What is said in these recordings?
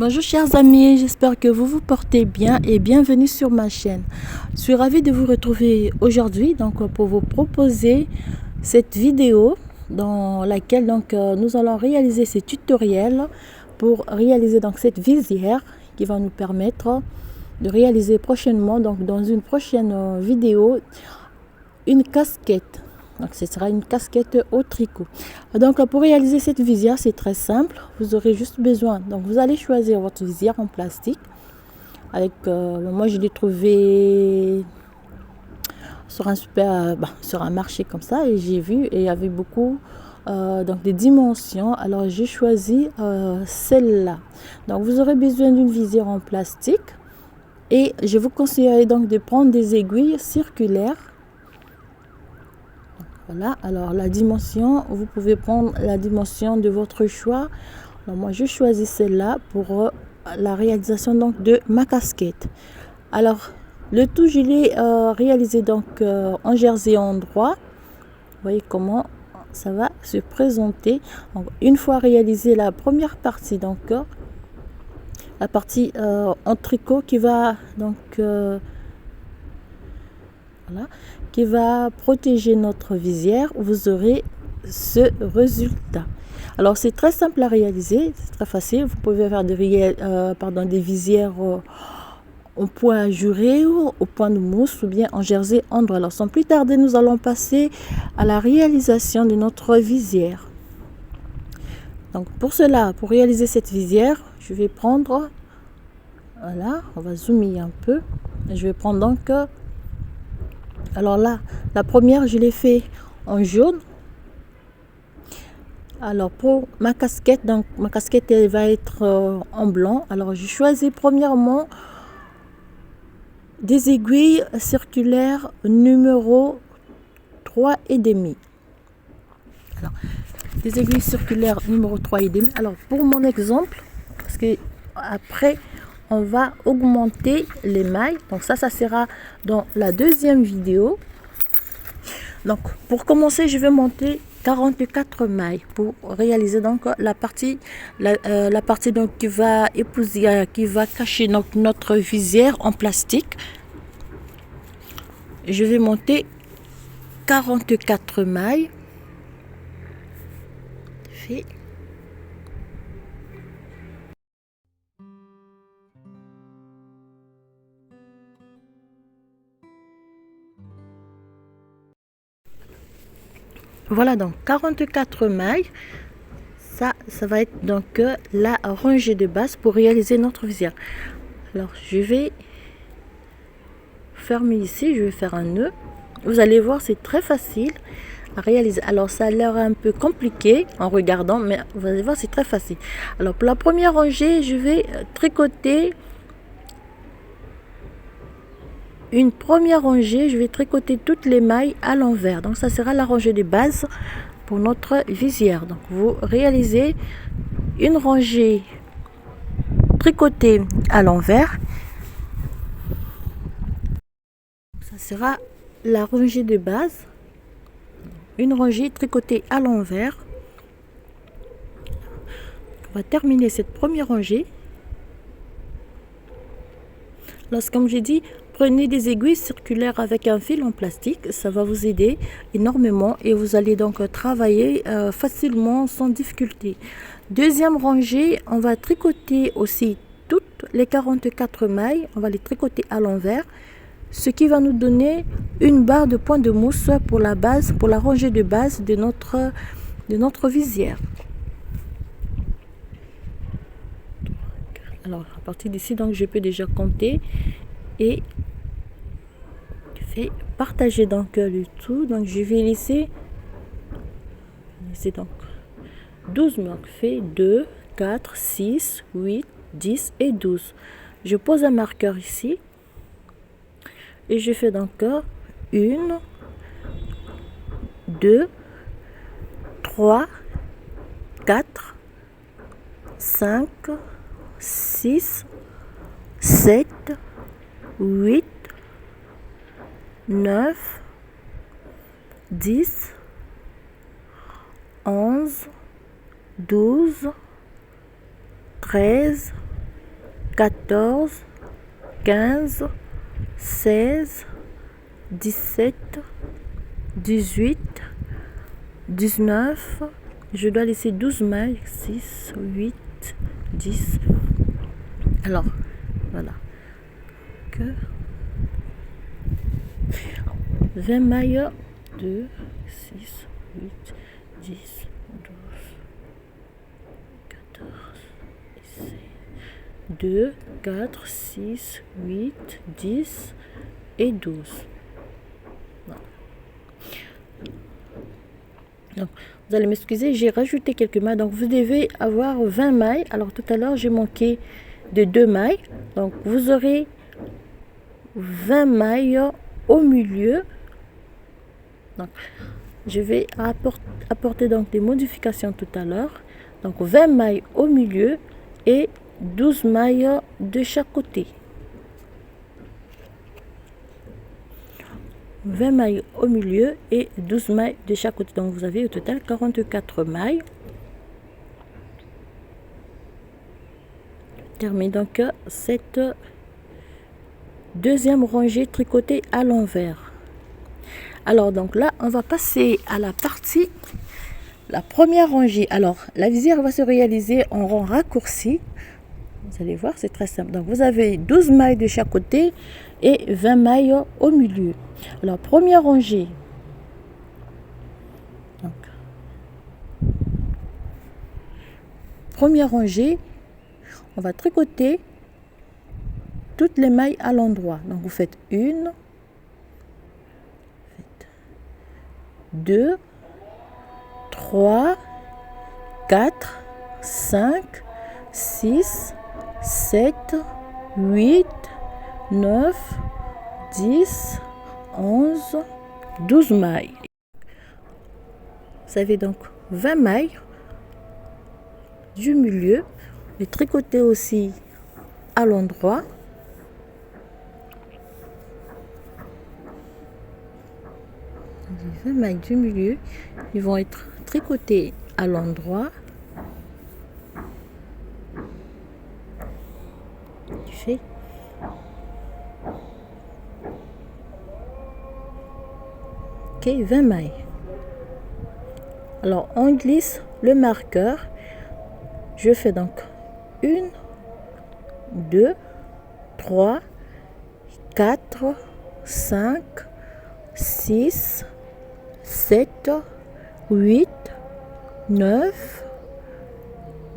Bonjour chers amis, j'espère que vous vous portez bien et bienvenue sur ma chaîne. Je suis ravie de vous retrouver aujourd'hui pour vous proposer cette vidéo dans laquelle nous allons réaliser ce tutoriel pour réaliser cette visière qui va nous permettre de réaliser prochainement dans une prochaine vidéo une casquette. Donc ce sera une casquette au tricot. Donc pour réaliser cette visière, c'est très simple. Vous aurez juste besoin, vous allez choisir votre visière en plastique. Avec moi je l'ai trouvé sur un marché comme ça, et j'ai vu et il y avait beaucoup des dimensions. Alors j'ai choisi celle-là. Donc vous aurez besoin d'une visière en plastique, et je vous conseillerais donc de prendre des aiguilles circulaires. Voilà, alors la dimension, vous pouvez prendre la dimension de votre choix. Alors moi je choisis celle-là pour la réalisation de ma casquette. Alors le tout je l'ai réalisé en jersey en droit. Vous voyez comment ça va se présenter. Donc, une fois réalisé la première partie, la partie en tricot qui va voilà, qui va protéger notre visière, vous aurez ce résultat. Alors c'est très simple à réaliser, c'est très facile. Vous pouvez faire des visières en point juré, au point de mousse, ou bien en jersey en droit. Alors sans plus tarder, nous allons passer à la réalisation de notre visière. Donc pour cela, pour réaliser cette visière, je vais prendre, voilà, on va zoomer un peu. Je vais prendre alors là, la première, je l'ai fait en jaune. Alors pour ma casquette, ma casquette elle va être en blanc. Alors je choisis premièrement des aiguilles circulaires numéro 3,5. Alors des aiguilles circulaires numéro 3,5. Alors pour mon exemple, parce que après on va augmenter les mailles, donc ça sera dans la deuxième vidéo. Donc pour commencer, je vais monter 44 mailles pour réaliser la partie qui va épouser, qui va cacher notre visière en plastique. Je vais monter 44 mailles. Fait. Voilà, donc 44 mailles. Ça va être la rangée de base pour réaliser notre visière. Alors je vais fermer ici, je vais faire un nœud. Vous allez voir, c'est très facile à réaliser. Alors ça a l'air un peu compliqué en regardant, mais vous allez voir, c'est très facile. Alors pour la première rangée, je vais tricoter une première rangée. Je vais tricoter toutes les mailles à l'envers. Donc ça sera la rangée de base pour notre visière. Donc vous réalisez une rangée tricotée à l'envers. Ça sera la rangée de base. Une rangée tricotée à l'envers. On va terminer cette première rangée. Comme j'ai dit, prenez des aiguilles circulaires avec un fil en plastique, ça va vous aider énormément et vous allez travailler facilement, sans difficulté. Deuxième rangée, on va tricoter aussi toutes les 44 mailles, on va les tricoter à l'envers, ce qui va nous donner une barre de point de mousse pour la base, pour la rangée de base de notre visière. Alors à partir d'ici, je peux déjà compter et partager le tout. Donc je vais laisser 12 marques. Fait 2, 4, 6, 8, 10 et 12. Je pose un marqueur ici et je fais 1, 2, 3, 4, 5, 6, 7, 8, 9, 10, 11, 12, 13, 14, 15, 16, 17, 18, 19. Je dois laisser 12 mailles. 6, 8, 10. Alors, voilà. Que 20 mailles. 2, 6, 8, 10, 12, 14, 16, 2, 4, 6, 8, 10 et 12. Voilà. Donc, vous allez m'excuser, j'ai rajouté quelques mailles. Donc, vous devez avoir 20 mailles. Alors, tout à l'heure, j'ai manqué de 2 mailles. Donc, vous aurez 20 mailles au milieu. Donc, je vais apporter donc des modifications tout à l'heure. Donc, 20 mailles au milieu et 12 mailles de chaque côté. 20 mailles au milieu et 12 mailles de chaque côté. Donc, vous avez au total 44 mailles. Termine donc cette deuxième rangée tricotée à l'envers. Alors, donc là, on va passer à la partie, la première rangée. Alors, la visière va se réaliser en rang raccourci. Vous allez voir, c'est très simple. Donc, vous avez 12 mailles de chaque côté et 20 mailles au milieu. Alors, première rangée. Donc, première rangée, on va tricoter toutes les mailles à l'endroit. Donc, vous faites 1, 2, 3, 4, 5, 6, 7, 8, 9, 10, 11, 12 mailles. Vous avez donc 20 mailles du milieu. Et tricoter aussi à l'endroit. Les 20 mailles du milieu, ils vont être tricotés à l'endroit. Ok, 20 mailles. Alors, on glisse le marqueur. Je fais donc 1, 2, 3, 4, 5, 6, 7, 8, 9,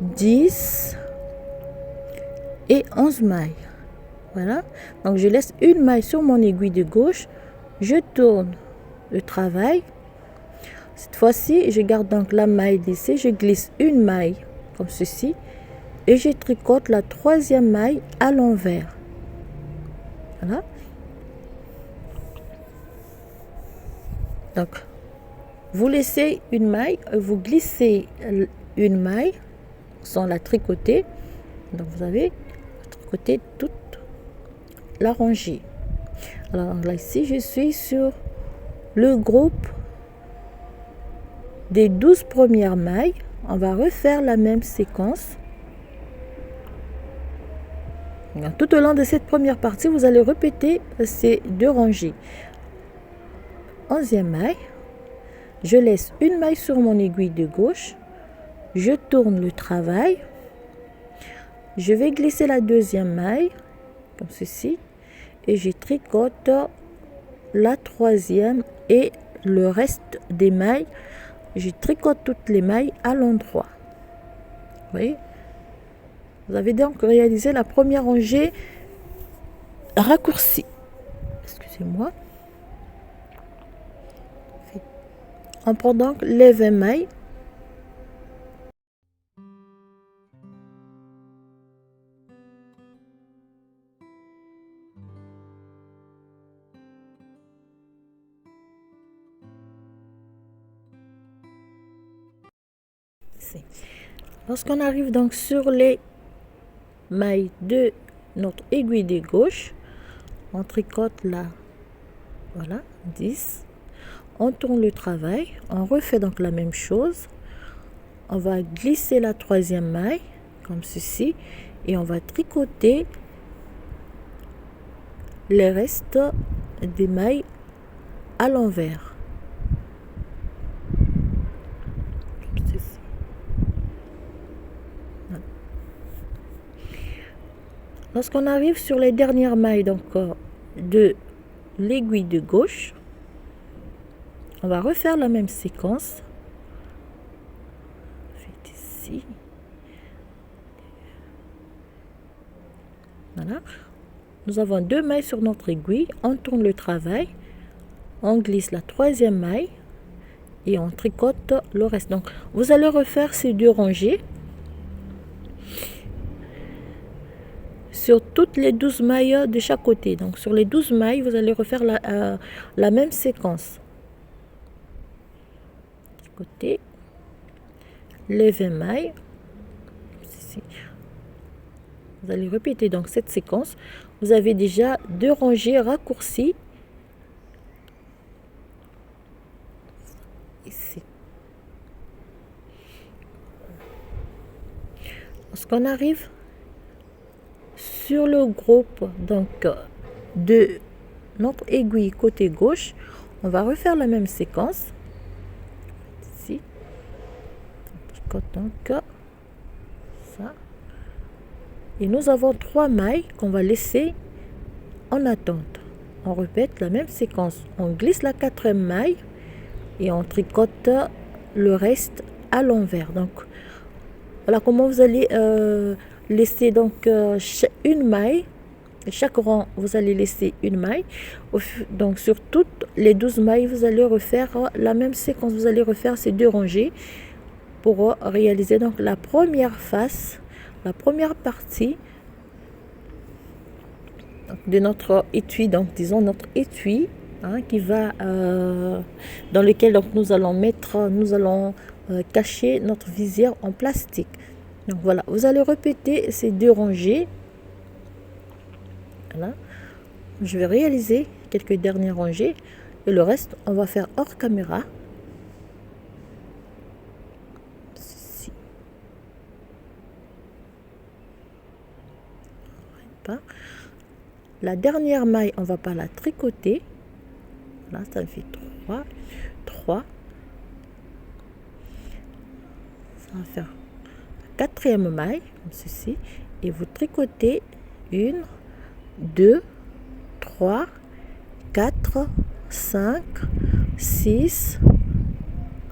10 et 11 mailles. Voilà. Donc, je laisse une maille sur mon aiguille de gauche. Je tourne le travail. Cette fois-ci, je garde donc la maille glissée. Je glisse une maille comme ceci. Et je tricote la troisième maille à l'envers. Voilà. Donc, vous laissez une maille, vous glissez une maille sans la tricoter. Donc, vous avez tricoté toute la rangée. Alors là, ici, je suis sur le groupe des 12 premières mailles. On va refaire la même séquence. Tout au long de cette première partie, vous allez répéter ces deux rangées. 11e maille, je laisse une maille sur mon aiguille de gauche, je tourne le travail, je vais glisser la deuxième maille, comme ceci, et je tricote la troisième et le reste des mailles, je tricote toutes les mailles à l'endroit. Vous voyez? Vous avez donc réalisé la première rangée raccourcie. Excusez-moi. On prend donc les 20 mailles. Lorsqu'on arrive donc sur les mailles de notre aiguille de gauche, on tricote là, voilà, 10. On tourne le travail, on refait donc la même chose. On va glisser la troisième maille, comme ceci, et on va tricoter les restes des mailles à l'envers. Lorsqu'on arrive sur les dernières mailles donc de l'aiguille de gauche, on va refaire la même séquence. Ici. Voilà. Nous avons 2 mailles sur notre aiguille. On tourne le travail. On glisse la 3e maille et on tricote le reste. Donc, vous allez refaire ces 2 rangées sur toutes les 12 mailles de chaque côté. Donc, sur les 12 mailles, vous allez refaire la même séquence. Côté, les 20 mailles. Ici. Vous allez répéter donc cette séquence. Vous avez déjà 2 rangées raccourcies. Ici. Lorsqu'on arrive sur le groupe donc de notre aiguille côté gauche, on va refaire la même séquence. Ici. Donc ça. Et nous avons 3 mailles qu'on va laisser en attente. On répète la même séquence. On glisse la 4e maille et on tricote le reste à l'envers. Donc voilà comment vous allez laisser donc une maille. Chaque rang, vous allez laisser une maille. Donc sur toutes les 12 mailles, vous allez refaire la même séquence. Vous allez refaire ces 2 rangées pour réaliser donc la première face, la première partie de notre étui. Donc disons notre étui qui va dans lequel donc nous allons cacher notre visière en plastique. Donc voilà, vous allez répéter ces 2 rangées. Voilà. Je vais réaliser quelques dernières rangées et le reste on va faire hors caméra. Ceci. La dernière maille on va pas la tricoter. Là ça me fait 3. Ça va faire la 4e maille comme ceci et vous tricotez 1, 2, 3, 4, 5, 6,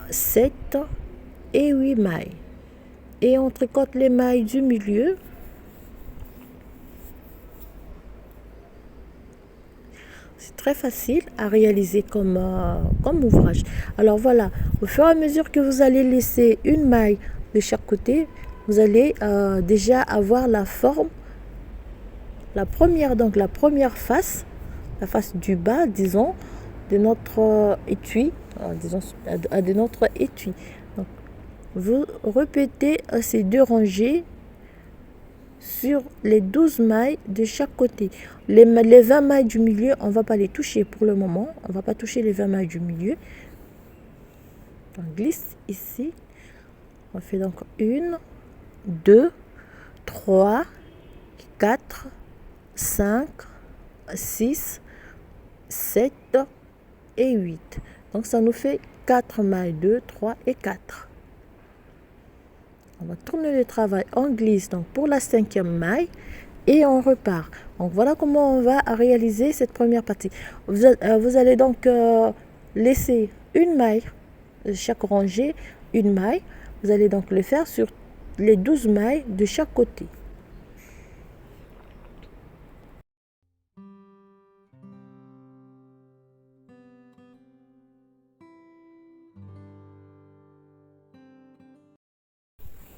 7 et 8 mailles. Et on tricote les mailles du milieu. C'est très facile à réaliser comme ouvrage. Alors voilà, au fur et à mesure que vous allez laisser une maille de chaque côté, vous allez déjà avoir la forme. La première face, la face du bas, disons, de notre étui, de notre étui. Donc, vous répétez ces 2 rangées sur les 12 mailles de chaque côté. Les 20 mailles du milieu, on ne va pas les toucher pour le moment. On ne va pas toucher les 20 mailles du milieu. On glisse ici. On fait donc 1, 2, 3, 4, 5, 6, 7 et 8. Donc ça nous fait 4 mailles, 2, 3 et 4. On va tourner le travail, on glisse donc pour la 5e maille et on repart. Donc voilà comment on va réaliser cette première partie. Vous allez donc laisser une maille, chaque rangée, une maille. Vous allez donc le faire sur les 12 mailles de chaque côté.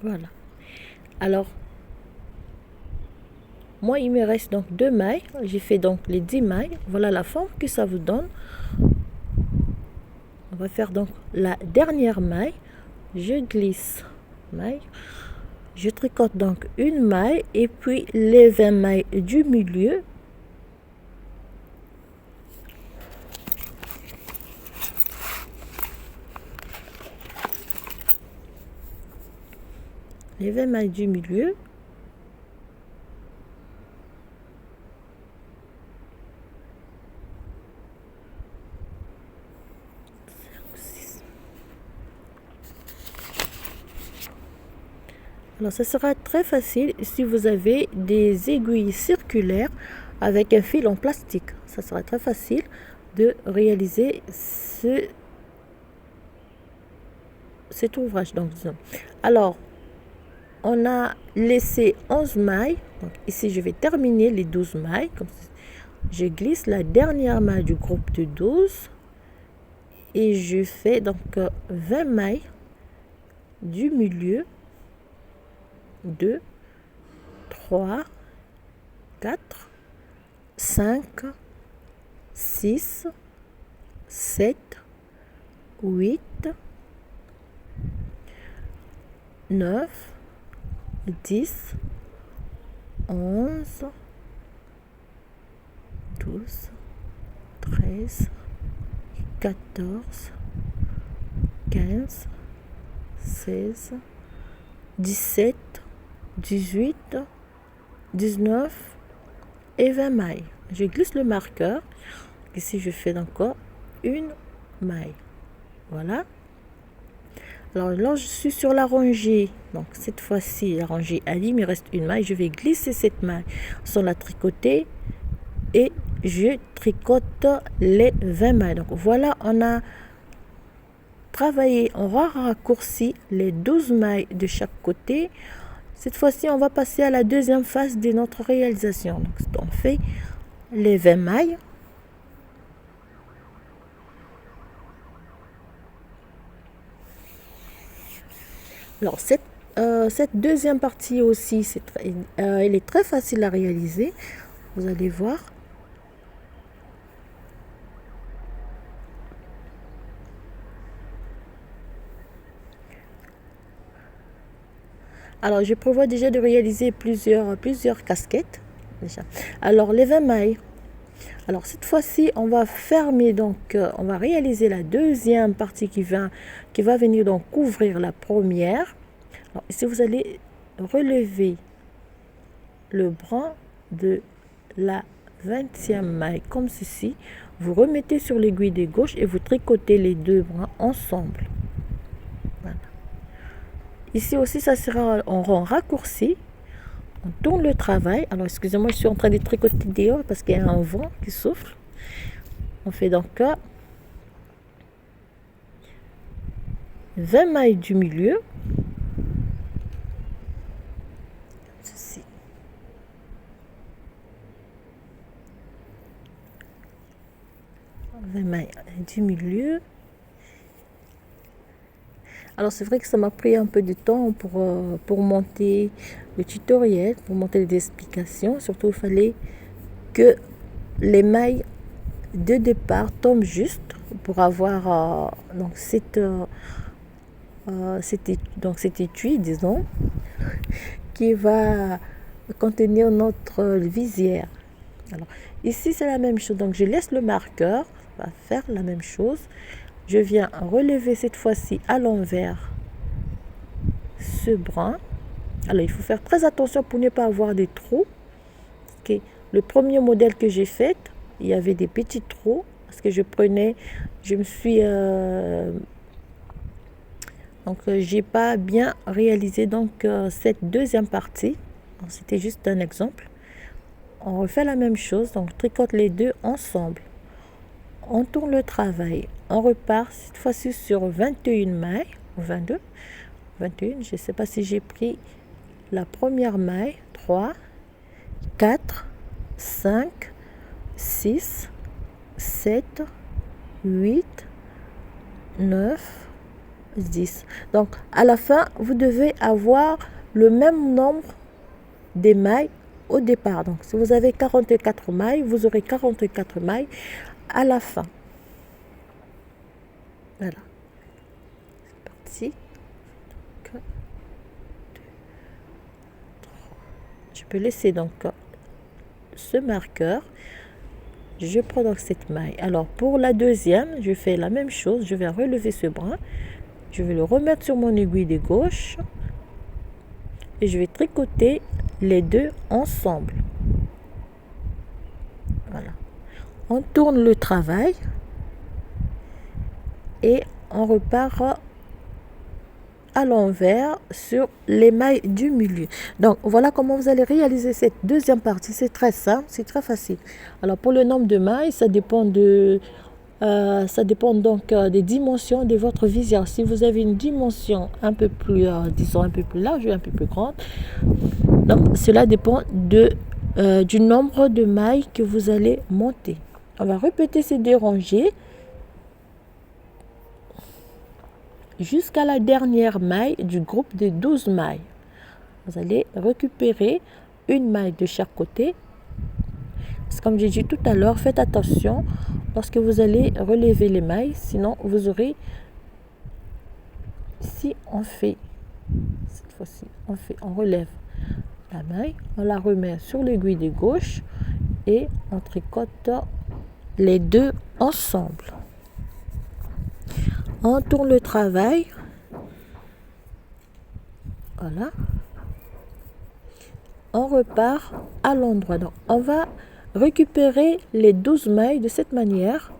Voilà. Alors, moi, il me reste donc 2 mailles. J'ai fait donc les 10 mailles. Voilà la forme que ça vous donne. On va faire donc la dernière maille. Je glisse maille. Je tricote donc une maille et puis les 20 mailles du milieu. Les 20 mailles du milieu. Alors, ça sera très facile si vous avez des aiguilles circulaires avec un fil en plastique. Ça sera très facile de réaliser cet ouvrage. Donc, alors, on a laissé 11 mailles. Donc, ici, je vais terminer les 12 mailles. Comme ça, je glisse la dernière maille du groupe de 12 et je fais donc 20 mailles du milieu. 2, 3, 4, 5, 6, 7, 8, 9, 10, 11, 12, 13, 14, 15, 16, 17, 18, 19 et 20 mailles. Je glisse le marqueur. Ici, je fais encore une maille. Voilà. Alors là, je suis sur la rangée. Donc cette fois-ci, la rangée Ali, il me reste une maille. Je vais glisser cette maille sans la tricoter et je tricote les 20 mailles. Donc voilà, on a travaillé, on a raccourci les 12 mailles de chaque côté. Cette fois-ci, on va passer à la deuxième phase de notre réalisation. Donc, on fait les 20 mailles. Alors, cette deuxième partie aussi, elle est très facile à réaliser. Vous allez voir. Alors, je prévois déjà de réaliser plusieurs casquettes. Déjà. Alors, les 20 mailles. Alors, cette fois-ci, on va fermer, donc, on va réaliser la deuxième partie qui va venir donc couvrir la première. Alors, ici, vous allez relever le bras de la 20e maille, comme ceci. Vous remettez sur l'aiguille de gauche et vous tricotez les deux bras ensemble. Voilà. Ici aussi, ça sera en rang raccourci. On tourne le travail. Alors, excusez-moi, je suis en train de tricoter dehors parce qu'il y a un vent qui souffle. On fait donc 20 mailles du milieu. Ceci. 20 mailles du milieu. Alors c'est vrai que ça m'a pris un peu de temps pour monter le tutoriel, pour monter les explications. Surtout, il fallait que les mailles de départ tombent juste pour avoir donc cet étui, disons, qui va contenir notre visière. Alors ici c'est la même chose, donc je laisse le marqueur, on va faire la même chose. Je viens relever cette fois-ci à l'envers ce brin. Alors, il faut faire très attention pour ne pas avoir des trous. Parce que le premier modèle que j'ai fait, il y avait des petits trous. Parce que j'ai pas bien réalisé cette deuxième partie. C'était juste un exemple. On refait la même chose. Donc, je tricote les deux ensemble. On tourne le travail. On repart cette fois-ci sur 21 mailles, ou 22, 21. Je ne sais pas si j'ai pris la première maille. 3, 4, 5, 6, 7, 8, 9, 10. Donc, à la fin, vous devez avoir le même nombre de mailles au départ. Donc, si vous avez 44 mailles, vous aurez 44 mailles à la fin. Voilà. C'est parti. 1, 2, 3. Je peux laisser donc ce marqueur. Je prends donc cette maille. Alors, pour la deuxième, je fais la même chose. Je vais relever ce brin. Je vais le remettre sur mon aiguille de gauche. Et je vais tricoter les deux ensemble. Voilà. On tourne le travail. Et on repart à l'envers sur les mailles du milieu. Donc voilà comment vous allez réaliser cette deuxième partie. C'est très simple, c'est très facile. Alors pour le nombre de mailles, ça dépend donc des dimensions de votre visière. Si vous avez une dimension un peu plus, disons un peu plus large ou un peu plus grande, donc cela dépend du nombre de mailles que vous allez monter. On va répéter ces deux rangées jusqu'à la dernière maille du groupe de 12 mailles. Vous allez récupérer une maille de chaque côté. Parce que comme j'ai dit tout à l'heure, faites attention lorsque vous allez relever les mailles, sinon vous aurez, si on fait, cette fois-ci, on relève la maille, on la remet sur l'aiguille de gauche et on tricote les deux ensemble. On tourne le travail, voilà, on repart à l'endroit. Donc on va récupérer les 12 mailles de cette manière.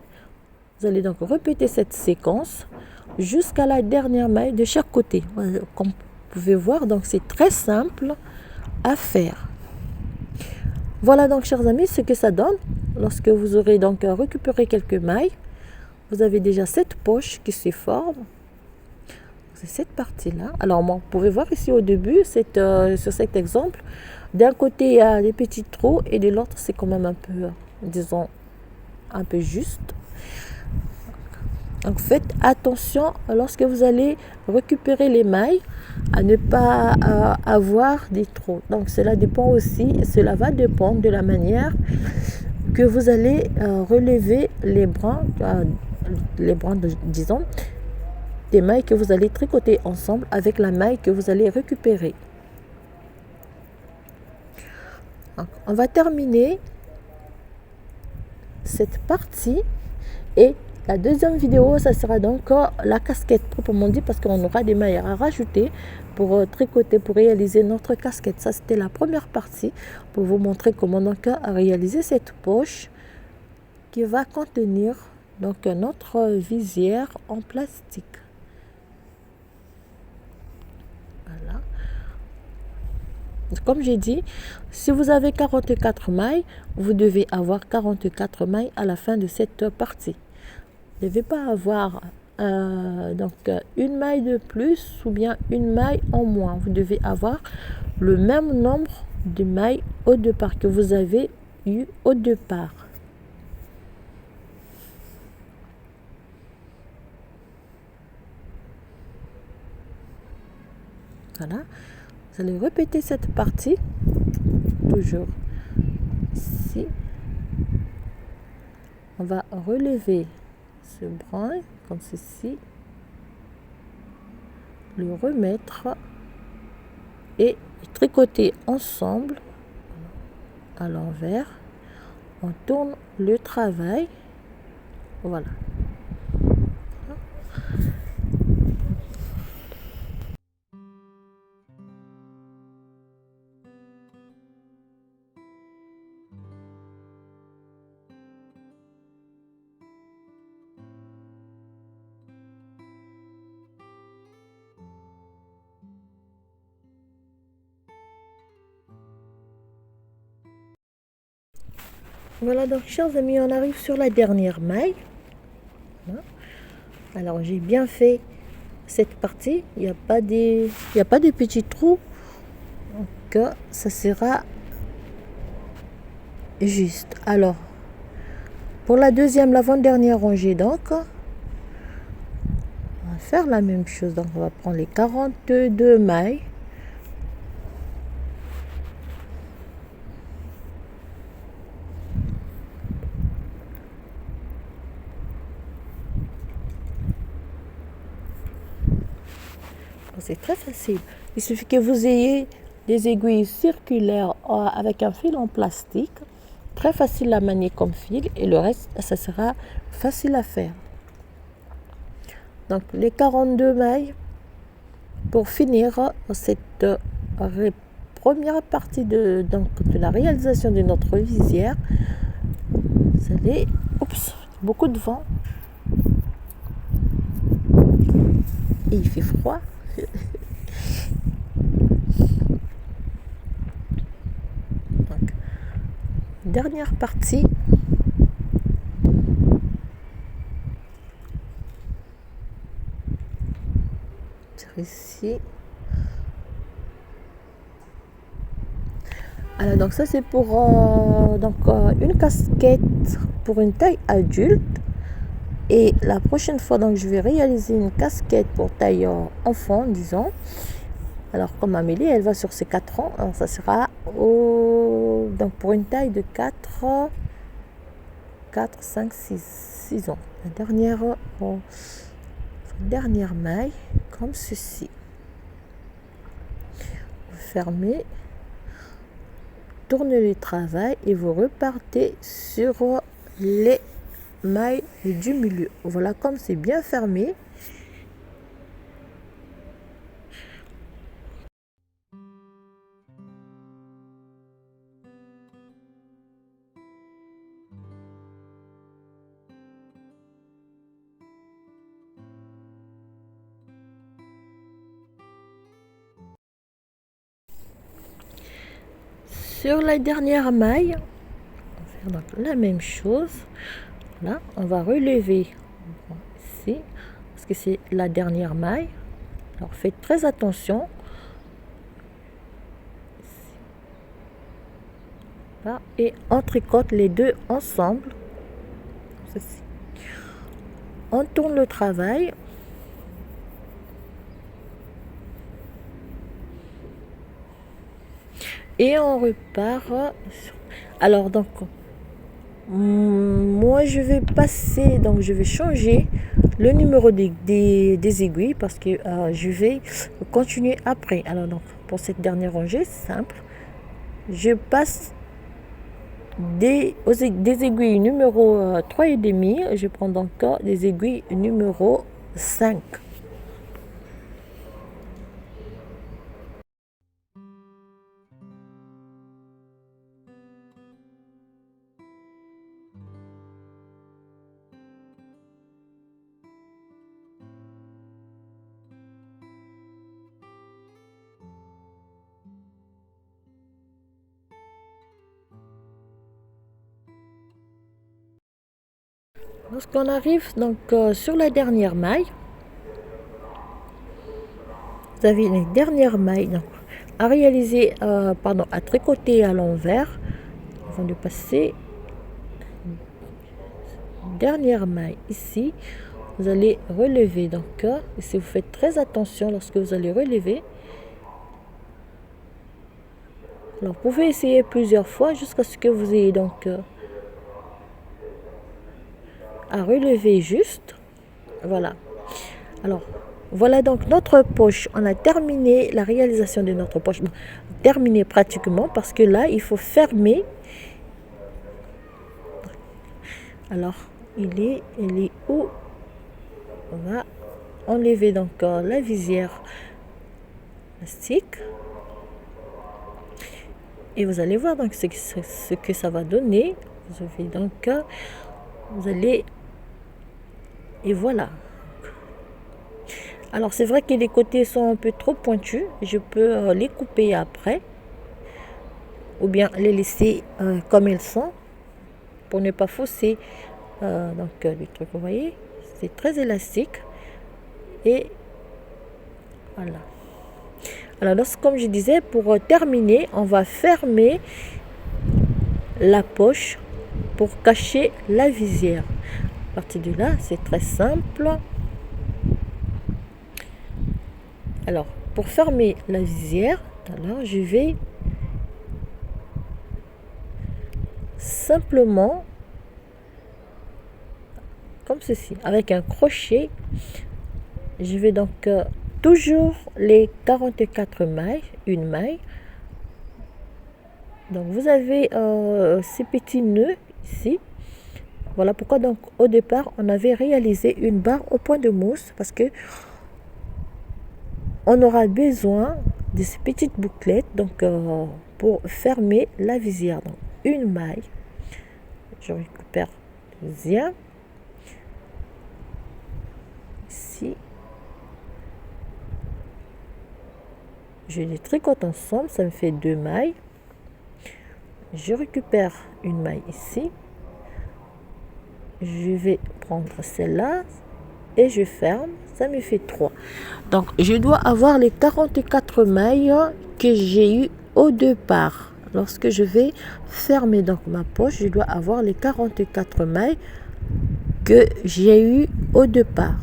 Vous allez donc répéter cette séquence jusqu'à la dernière maille de chaque côté. Comme vous pouvez voir, donc c'est très simple à faire. Voilà donc chers amis ce que ça donne lorsque vous aurez donc récupéré quelques mailles. Vous avez déjà cette poche qui se forme. C'est cette partie-là. Alors, vous pouvez voir ici au début, sur cet exemple, d'un côté, il y a des petits trous et de l'autre, c'est quand même un peu, disons, un peu juste. Donc, faites attention lorsque vous allez récupérer les mailles à ne pas avoir des trous. Donc, cela va dépendre de la manière que vous allez relever les brins, disons, des mailles que vous allez tricoter ensemble avec la maille que vous allez récupérer. Donc, on va terminer cette partie et la deuxième vidéo, ça sera donc la casquette proprement dit parce qu'on aura des mailles à rajouter pour tricoter, pour réaliser notre casquette. Ça, c'était la première partie pour vous montrer comment donc réaliser cette poche qui va contenir donc notre visière en plastique. Voilà. Comme j'ai dit, si vous avez 44 mailles, vous devez avoir 44 mailles à la fin de cette partie. Vous ne devez pas avoir donc une maille de plus ou bien une maille en moins. Vous devez avoir le même nombre de mailles au départ que vous avez eu au départ. Voilà. Vous allez répéter cette partie toujours ici. On va relever ce brin comme ceci, le remettre et tricoter ensemble à l'envers. On tourne le travail, voilà. Voilà donc chers amis, on arrive sur la dernière maille. Alors j'ai bien fait cette partie, il n'y a pas de petits trous, donc ça sera juste. Alors pour la deuxième, l'avant-dernière rangée, donc on va faire la même chose. Donc on va prendre les 42 mailles. C'est très facile. Il suffit que vous ayez des aiguilles circulaires avec un fil en plastique. Très facile à manier comme fil et le reste, ça sera facile à faire. Donc les 42 mailles pour finir cette première partie de la réalisation de notre visière. Vous allez, beaucoup de vent et il fait froid. dernière partie. Ici. Alors donc ça c'est pour une casquette pour une taille adulte, et la prochaine fois donc je vais réaliser une casquette pour taille enfant, disons. Alors comme Amélie elle va sur ses 4 ans, alors ça sera donc pour une taille de 4 5 6 ans. La dernière maille comme ceci. Vous fermez, tournez le travail et vous repartez sur les mailles du milieu. Voilà, comme c'est bien fermé. Sur la dernière maille, on va faire donc la même chose. Là, on va relever ici parce que c'est la dernière maille. Alors faites très attention. Là, et on tricote les deux ensemble. Ceci. On tourne le travail. Et on repart. Alors donc moi je vais passer, donc je vais changer le numéro des aiguilles parce que je vais continuer après. Alors donc pour cette dernière rangée simple, je passe des aiguilles numéro 3,5. Je prends donc des aiguilles numéro 5. Lorsqu'on arrive donc sur la dernière maille, vous avez une dernière maille donc, à réaliser, à tricoter à l'envers avant de passer. Dernière maille ici, vous allez relever donc si vous faites très attention lorsque vous allez relever. Alors vous pouvez essayer plusieurs fois jusqu'à ce que vous ayez donc à relever juste. Voilà. Alors voilà donc notre poche. On a terminé la réalisation de notre poche. Bon, terminé pratiquement parce que là il faut fermer. Alors il est où? On va enlever donc la visière plastique. Et vous allez voir donc ce que ça va donner. Vous avez donc, vous allez, et voilà. Alors c'est vrai que les côtés sont un peu trop pointus. Je peux les couper après, ou bien les laisser comme ils sont pour ne pas fausser les trucs. Vous voyez, c'est très élastique et voilà. Alors comme je disais, pour terminer, on va fermer la poche pour cacher la visière. À partir de là, c'est très simple. Alors, pour fermer la visière, alors je vais simplement, comme ceci, avec un crochet, je vais donc toujours les 44 mailles, une maille. Donc vous avez ces petits nœuds ici. Voilà pourquoi donc au départ on avait réalisé une barre au point de mousse, parce que on aura besoin de ces petites bouclettes donc pour fermer la visière. Donc une maille, je récupère le deuxième ici, je les tricote ensemble, ça me fait 2 mailles. je récupère une maille ici, je vais prendre celle-là et je ferme, ça me fait 3. Donc je dois avoir les 44 mailles que j'ai eu au départ. Lorsque je vais fermer donc ma poche, je dois avoir les 44 mailles que j'ai eu au départ.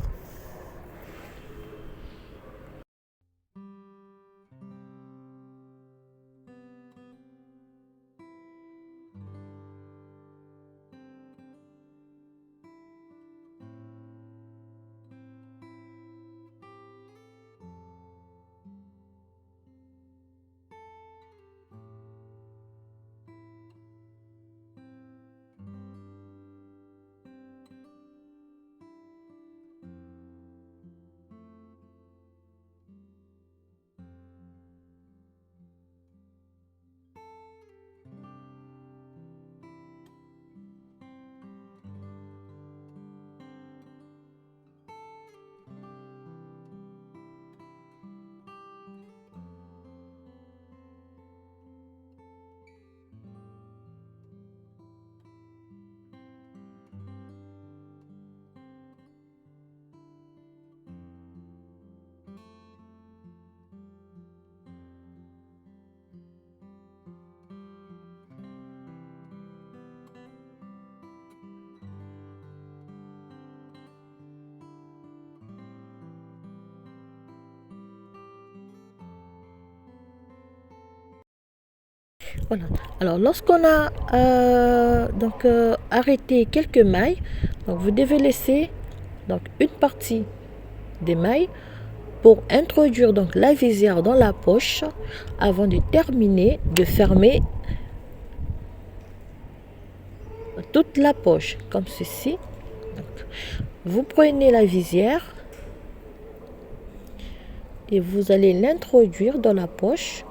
Voilà. Alors lorsqu'on a arrêté quelques mailles, donc vous devez laisser donc une partie des mailles pour introduire donc la visière dans la poche avant de terminer de fermer toute la poche comme ceci. Donc, vous prenez la visière et vous allez l'introduire dans la poche.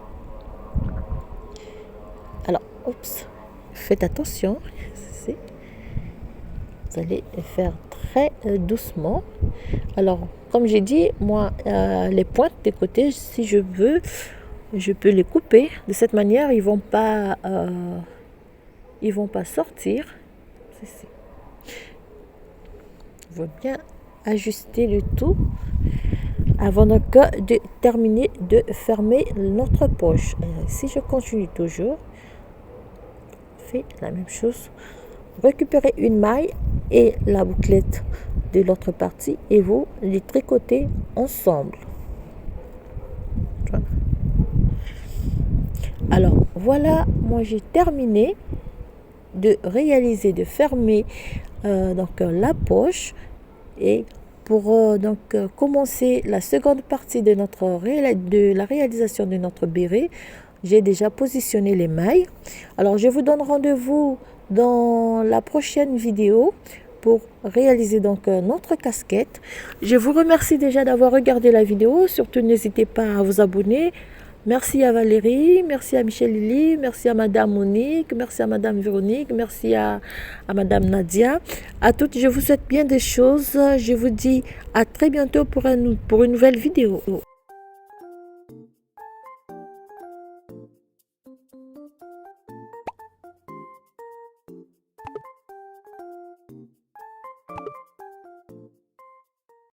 Alors, oups, faites attention, vous allez faire très doucement. Alors, comme j'ai dit, moi, les pointes des côtés, si je veux, je peux les couper. De cette manière, ils vont pas sortir. Ceci. Il faut bien ajuster le tout avant donc de terminer de fermer notre poche. Si je continue toujours, fait la même chose. Récupérez une maille et la bouclette de l'autre partie et vous les tricotez ensemble. Voilà. Alors voilà, moi j'ai terminé de réaliser, de fermer la poche, et pour commencer la seconde partie de la réalisation de notre béret, j'ai déjà positionné les mailles. Alors je vous donne rendez-vous dans la prochaine vidéo pour réaliser donc notre casquette. Je vous remercie déjà d'avoir regardé la vidéo. Surtout n'hésitez pas à vous abonner. Merci à Valérie, merci à Michel Lily, merci à Madame Monique, merci à Madame Véronique, merci à Madame Nadia. À toutes, je vous souhaite bien des choses. Je vous dis à très bientôt pour une nouvelle vidéo.